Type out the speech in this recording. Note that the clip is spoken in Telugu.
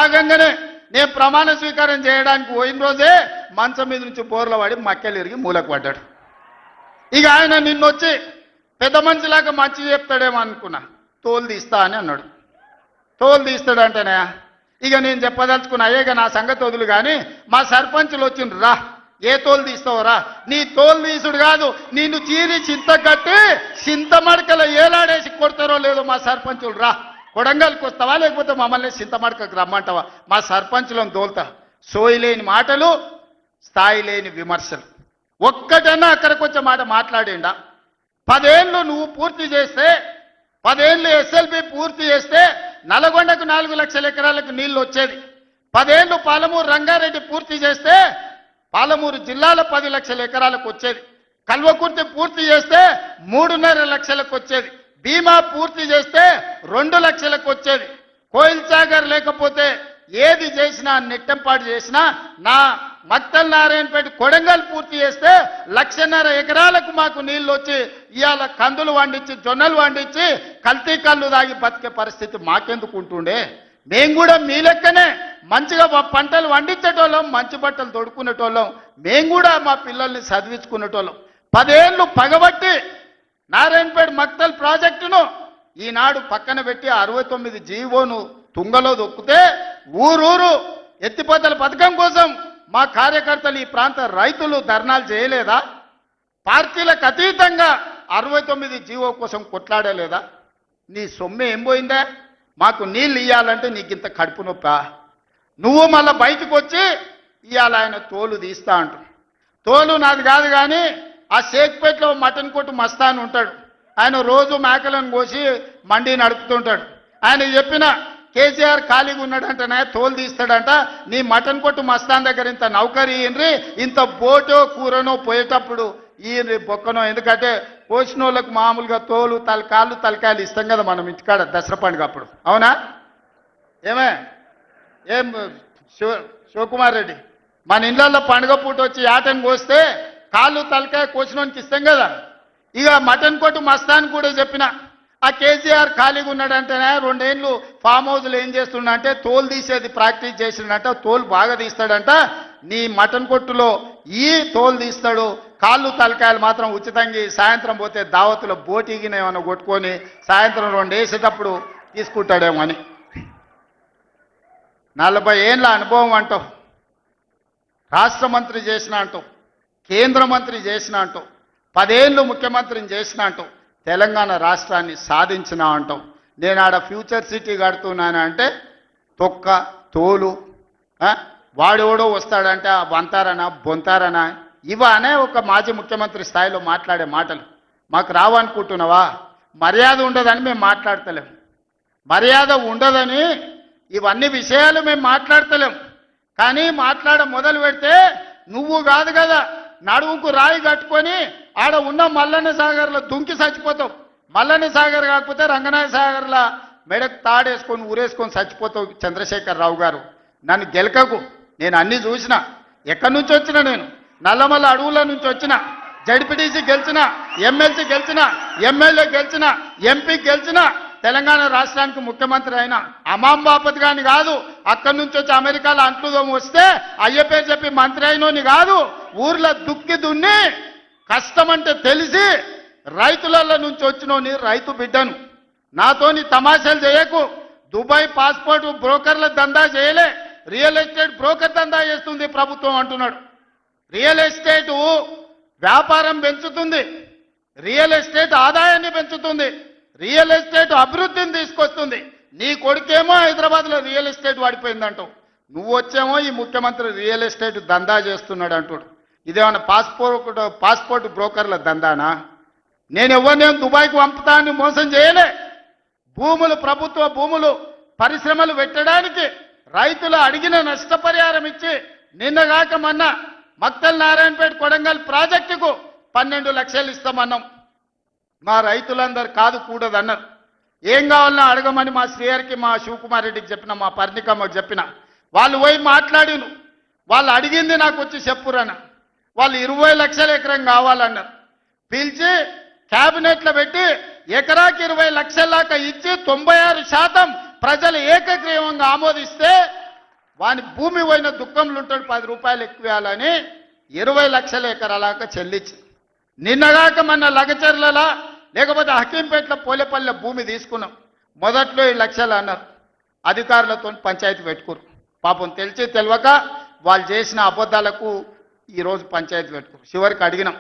భాగంగానే నేను ప్రమాణ స్వీకారం చేయడానికి పోయిన రోజే మంచం మీద నుంచి బోర్ల పడి మక్కెలు ఇరిగి మూలకు పడ్డాడు. ఇక ఆయన నిన్నొచ్చి పెద్ద మనిషిలాగా మంచి చెప్తాడేమో అనుకున్నా. తోలు తీస్తా అని అన్నాడు. తోలు తీస్తాడంటేనే ఇక నేను చెప్పదలుచుకున్నా, అయ్యేగా నా సంగతి వదులు కానీ మా సర్పంచులు వచ్చిండ్రు, రా ఏ తోలు తీస్తావురా, నీ తోలు తీసుడు కాదు నిన్ను చీరి చింత కట్టి చింత మడకల ఏలాడేసి కొడతారో లేదో మా సర్పంచులు, రా కొడంగల్కి వస్తావా లేకపోతే మమ్మల్ని చింతమడకకు రమ్మంటావా, మా సర్పంచులను తోలుతా. సోయి లేని మాటలు, స్థాయి లేని విమర్శలు. ఒక్కటన్నా అక్కడికి వచ్చే మాట మాట్లాడిండా? 10 ఏళ్ళు నువ్వు పూర్తి చేస్తే, 10 ఏళ్ళు ఎస్ఎల్బి పూర్తి చేస్తే నల్గొండకు 4 లక్షల ఎకరాలకు నీళ్లు వచ్చేది. 10 ఏళ్ళు పాలమూరు రంగారెడ్డి పూర్తి చేస్తే పాలమూరు జిల్లాలో 10 లక్షల ఎకరాలకు వచ్చేది. కల్వకుర్తి పూర్తి చేస్తే 3.5 లక్షలకు వచ్చేది. బీమా పూర్తి చేస్తే 2 లక్షలకు వచ్చేది. కోయిల్ సాగర్ లేకపోతే ఏది చేసినా నెట్టంపాటు చేసినా నా మక్తల్ నారాయణపేట కొడంగల్ పూర్తి చేస్తే 1.5 ఎకరాలకు మాకు నీళ్లు వచ్చి ఇవాళ కందులు వండించి జొన్నలు వండించి కల్తీ కళ్ళు దాగి బతికే పరిస్థితి మాకెందుకు ఉంటుండే? మేము కూడా మీ లెక్కనే మంచిగా పంటలు వండించేటోళ్ళం, మంచి బట్టలు తొడుక్కునేటోళ్ళం, మేము కూడా మా పిల్లల్ని చదివించుకునేటోళ్ళం. 10 ఏళ్ళు పగబట్టి నారాయణపేట మక్తల్ ప్రాజెక్టును ఈనాడు పక్కన పెట్టి 69 జీవోను తుంగలో దొక్కితే ఊరూరు ఎత్తిపోతల పథకం కోసం మా కార్యకర్తలు ఈ ప్రాంత రైతులు ధర్నాలు చేయలేదా? పార్టీలకు అతీతంగా 69 జీవో కోసం కొట్లాడలేదా? నీ సొమ్మె ఏం పోయిందా? మాకు నీళ్ళు ఇవ్వాలంటే నీకు ఇంత కడుపు నొప్పా? నువ్వు మళ్ళీ బయటకు వచ్చి ఇవాళ ఆయన తోలు తీస్తా అంటు. తోలు నాది కాదు కానీ ఆ షేక్పేటలో మటన్ కొట్టు మస్తాన్ ఉంటాడు, ఆయన రోజు మేకలను కోసి మండి నడుపుతుంటాడు. ఆయన చెప్పిన కేసీఆర్ ఖాళీగా ఉన్నాడంటనే తోలు తీస్తాడంట, నీ మటన్ కొట్టు మస్తాన్ దగ్గర ఇంత నౌకరీ ఇయ్యండ్రి, ఇంత బోటో కూరనో పోయేటప్పుడు ఈ బొక్కనో, ఎందుకంటే పోసిన వాళ్ళకు మామూలుగా తోలు కాళ్ళు తలకాయలు ఇస్తాం కదా మనం ఇంటికాడ దసరా పండుగ అప్పుడు, అవునా? ఏం శివకుమార్ రెడ్డి, మన ఇళ్ళల్లో పండుగ పూట వచ్చి ఆటను కోస్తే కాళ్ళు తలకాయ కోసినోనికి ఇస్తాం కదా. ఇక మటన్ కొట్టు మస్తాన్ కూడా చెప్పిన, ఆ కేసీఆర్ ఖాళీగా ఉన్నాడంటేనే 2 ఏళ్ళు ఫామ్ హౌస్లో ఏం చేస్తుండంటే తోలు తీసేది ప్రాక్టీస్ చేసిండంట, తోలు బాగా తీస్తాడంట. నీ మటన్ కొట్టులో ఈ తోలు తీస్తాడు, కాళ్ళు తలకాయలు మాత్రం ఉచితంగా సాయంత్రం పోతే దావతులో బోటిగిన ఏమైనా కొట్టుకొని సాయంత్రం 2 వేసేటప్పుడు తీసుకుంటాడేమో అని. 40 ఏళ్ళ అనుభవం అంటావు, రాష్ట్ర మంత్రి చేసిన అంటావు, కేంద్ర మంత్రి చేసిన అంటావు, 10 ఏళ్ళు ముఖ్యమంత్రిని చేసిన అంటావు, తెలంగాణ రాష్ట్రాన్ని సాధించిన అంటావు. నేను ఆడ ఫ్యూచర్ సిటీ కడుతున్నాను అంటే తొక్క తోలు, వాడెవడో వస్తాడంటే వంతారనా బొంతారనా ఇవనే ఒక మాజీ ముఖ్యమంత్రి స్థాయిలో మాట్లాడే మాటలు మాకు రావనుకుంటున్నావా? మర్యాద ఉండదని మేము మాట్లాడతలేం, మర్యాద ఉండదని ఇవన్నీ విషయాలు మేము మాట్లాడతలేం. కానీ మాట్లాడ మొదలు పెడితే నువ్వు కాదు కదా నడువుకు రాయి కట్టుకొని ఆడ ఉన్న మల్లన్న సాగర్లో దుంకి చచ్చిపోతావు. మల్లన్న సాగర్ కాకపోతే రంగనాయ సాగర్లో మెడకు తాడేసుకొని ఊరేసుకొని చచ్చిపోతావు. చంద్రశేఖర్ రావు గారు, నన్ను గెలకకు, నేను అన్నీ చూసిన. ఎక్కడి నుంచి వచ్చిన? నేను నల్లమల్ల అడవుల నుంచి వచ్చిన. జడ్పీటీసీ గెలిచిన, ఎమ్మెల్సీ గెలిచిన, ఎమ్మెల్యే గెలిచిన, ఎంపీ గెలిచిన, తెలంగాణ రాష్ట్రానికి ముఖ్యమంత్రి అయినా అమాం బాపత్ గాని కాదు. అక్కడి నుంచి వచ్చి అమెరికాలో అంట్లుదం వస్తే అయ్య పేరు చెప్పి మంత్రి అయినోని కాదు. ఊర్లో దుక్కి దున్ని కష్టమంటే తెలిసి రైతుల నుంచి వచ్చినోని రైతు బిడ్డను. నాతోని తమాషాలు చేయకు. దుబాయ్ పాస్పోర్ట్ బ్రోకర్ల దందా చేయలే, రియల్ ఎస్టేట్ బ్రోకర్ దందా చేస్తుంది ప్రభుత్వం అంటున్నాడు. రియల్ ఎస్టేటు వ్యాపారం పెంచుతుంది, రియల్ ఎస్టేట్ ఆదాయాన్ని పెంచుతుంది, రియల్ ఎస్టేట్ అభివృద్ధిని తీసుకొస్తుంది. నీ కొడుకేమో హైదరాబాద్లో రియల్ ఎస్టేట్ వాడిపోయిందంటావు, నువ్వు వచ్చేమో ఈ ముఖ్యమంత్రి రియల్ ఎస్టేట్ దందా చేస్తున్నాడు అంటాడు. ఇదేమన్నా పాస్పోర్ట్ బ్రోకర్ల దందానా? నేను ఎవరినేం దుబాయ్కి పంపుతా అని మోసం చేయలే. భూములు, ప్రభుత్వ భూములు పరిశ్రమలు పెట్టడానికి రైతులు అడిగిన నష్టపరిహారం ఇచ్చి నిన్నగాక మొన్న మక్తల్ నారాయణపేట కొడంగల్ ప్రాజెక్టుకు 12 లక్షలు ఇస్తామన్నాం. మా రైతులందరూ కాదు కూడదన్నారు. ఏం కావాలన్నా అడగమని మా శ్రీహరికి, మా శివకుమార్ రెడ్డికి చెప్పిన, మా పరిణికమ్మకు చెప్పిన. వాళ్ళు పోయి మాట్లాడిను. వాళ్ళు అడిగింది నాకు వచ్చి చెప్పురన్న. వాళ్ళు 20 లక్షల ఎకరం కావాలన్నారు. పిలిచి క్యాబినెట్లో పెట్టి ఎకరాకి 20 లక్షల దాకా ఇచ్చి 96% ప్రజలు ఏకగ్రీవంగా ఆమోదిస్తే వాని భూమి పోయిన దుఃఖంలో ఉంటాడు, 10 రూపాయలు ఎక్కువేయాలని 20 లక్షల ఎకరాలాక చెల్లించి నిన్నగాక మన లగచర్లలా లేకపోతే హకీంపేటలో పోలేపల్లె భూమి తీసుకున్నాం. మొదట్లో 7 లక్షలు అన్నారు, అధికారులతో పంచాయతీ పెట్టుకోరు. పాపం తెలిసి తెలియక వాళ్ళు చేసిన అబద్ధాలకు ఈరోజు పంచాయతీ పెట్టుకోరు. చివరికి అడిగినాం,